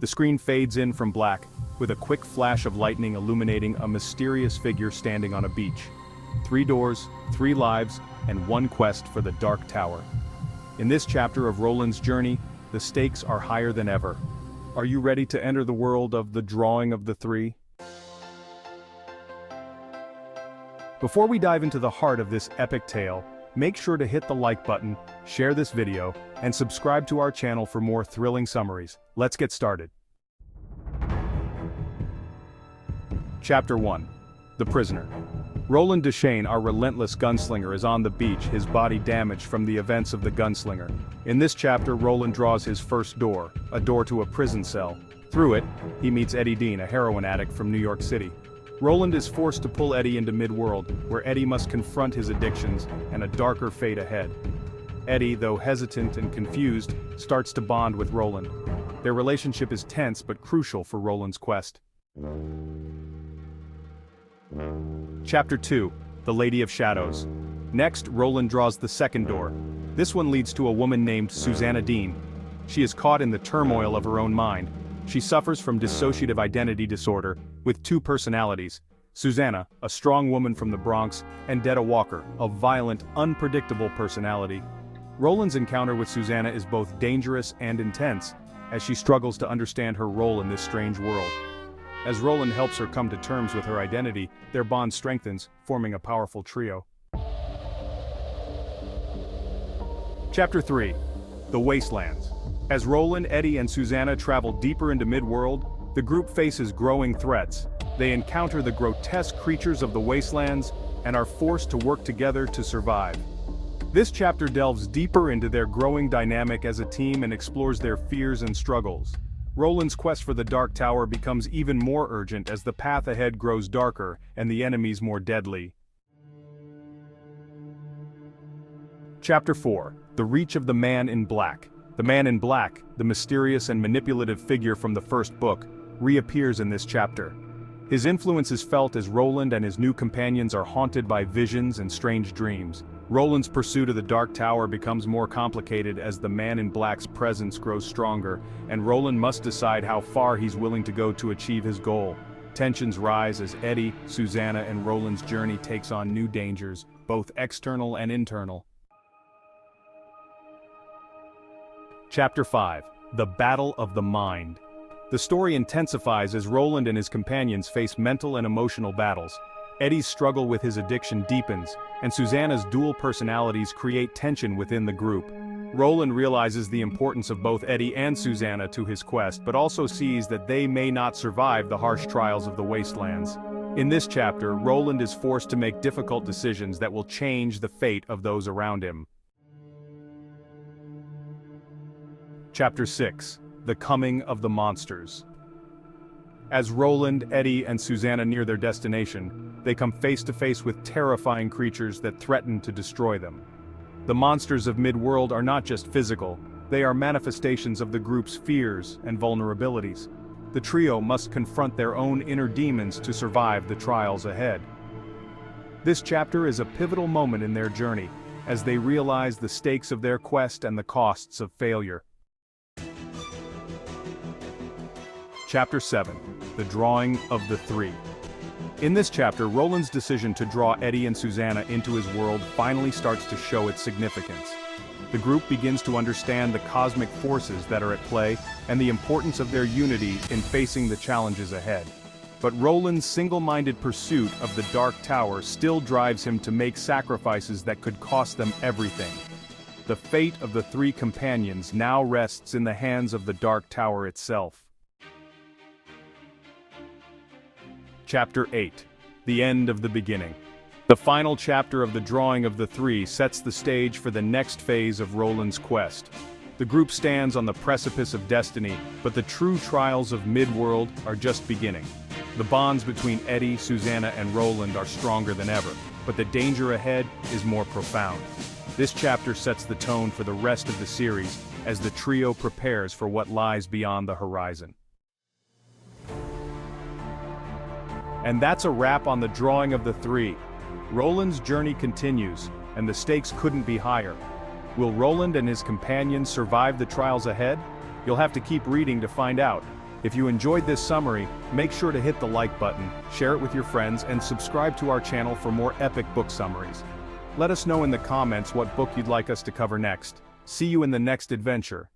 The screen fades in from black, with a quick flash of lightning illuminating a mysterious figure standing on a beach. 3 doors, 3 lives, and 1 quest for the Dark Tower. In this chapter of Roland's journey, the stakes are higher than ever. Are you ready to enter the world of the Drawing of the Three? Before we dive into the heart of this epic tale, make sure to hit the like button, share this video, and subscribe to our channel for more thrilling summaries. Let's get started. Chapter 1. The Prisoner. Roland Deschain, our relentless gunslinger, is on the beach, his body damaged from the events of the gunslinger. In this chapter, Roland draws his first door, a door to a prison cell. Through it, he meets Eddie Dean, a heroin addict from New York City. Roland is forced to pull Eddie into Midworld, where Eddie must confront his addictions and a darker fate ahead. Eddie, though hesitant and confused, starts to bond with Roland. Their relationship is tense but crucial for Roland's quest. Chapter 2. The Lady of Shadows. Next, Roland draws the second door. This one leads to a woman named Susanna Dean. She is caught in the turmoil of her own mind. She suffers from dissociative identity disorder, with 2 personalities. Susanna, a strong woman from the Bronx, and Detta Walker, a violent, unpredictable personality. Roland's encounter with Susanna is both dangerous and intense, as she struggles to understand her role in this strange world. As Roland helps her come to terms with her identity, their bond strengthens, forming a powerful trio. Chapter 3. The Wastelands. As Roland, Eddie, and Susanna travel deeper into Midworld, the group faces growing threats. They encounter the grotesque creatures of the Wastelands and are forced to work together to survive. This chapter delves deeper into their growing dynamic as a team and explores their fears and struggles. Roland's quest for the Dark Tower becomes even more urgent as the path ahead grows darker and the enemies more deadly. Chapter 4. The Reach of the Man in Black. The Man in Black, the mysterious and manipulative figure from the first book, reappears in this chapter. His influence is felt as Roland and his new companions are haunted by visions and strange dreams. Roland's pursuit of the Dark Tower becomes more complicated as the Man in Black's presence grows stronger, and Roland must decide how far he's willing to go to achieve his goal. Tensions rise as Eddie, Susanna, and Roland's journey takes on new dangers, both external and internal. Chapter 5. The Battle of the Mind. The story intensifies as Roland and his companions face mental and emotional battles. Eddie's struggle with his addiction deepens, and Susanna's dual personalities create tension within the group. Roland realizes the importance of both Eddie and Susanna to his quest, but also sees that they may not survive the harsh trials of the Wastelands. In this chapter, Roland is forced to make difficult decisions that will change the fate of those around him. Chapter 6. The Coming of the Monsters. As Roland, Eddie, and Susanna near their destination, they come face to face with terrifying creatures that threaten to destroy them. The monsters of Midworld are not just physical, they are manifestations of the group's fears and vulnerabilities. The trio must confront their own inner demons to survive the trials ahead. This chapter is a pivotal moment in their journey, as they realize the stakes of their quest and the costs of failure. Chapter 7. The Drawing of the Three. In this chapter, Roland's decision to draw Eddie and Susanna into his world finally starts to show its significance. The group begins to understand the cosmic forces that are at play and the importance of their unity in facing the challenges ahead. But Roland's single-minded pursuit of the Dark Tower still drives him to make sacrifices that could cost them everything. The fate of the 3 companions now rests in the hands of the Dark Tower itself. Chapter 8. The End of the Beginning. The final chapter of the Drawing of the Three sets the stage for the next phase of Roland's quest. The group stands on the precipice of destiny, but the true trials of Midworld are just beginning. The bonds between Eddie, Susanna, and Roland are stronger than ever, but the danger ahead is more profound. This chapter sets the tone for the rest of the series as the trio prepares for what lies beyond the horizon. And that's a wrap on the Drawing of the Three. Roland's journey continues, and the stakes couldn't be higher. Will Roland and his companions survive the trials ahead? You'll have to keep reading to find out. If you enjoyed this summary, make sure to hit the like button, share it with your friends, and subscribe to our channel for more epic book summaries. Let us know in the comments what book you'd like us to cover next. See you in the next adventure.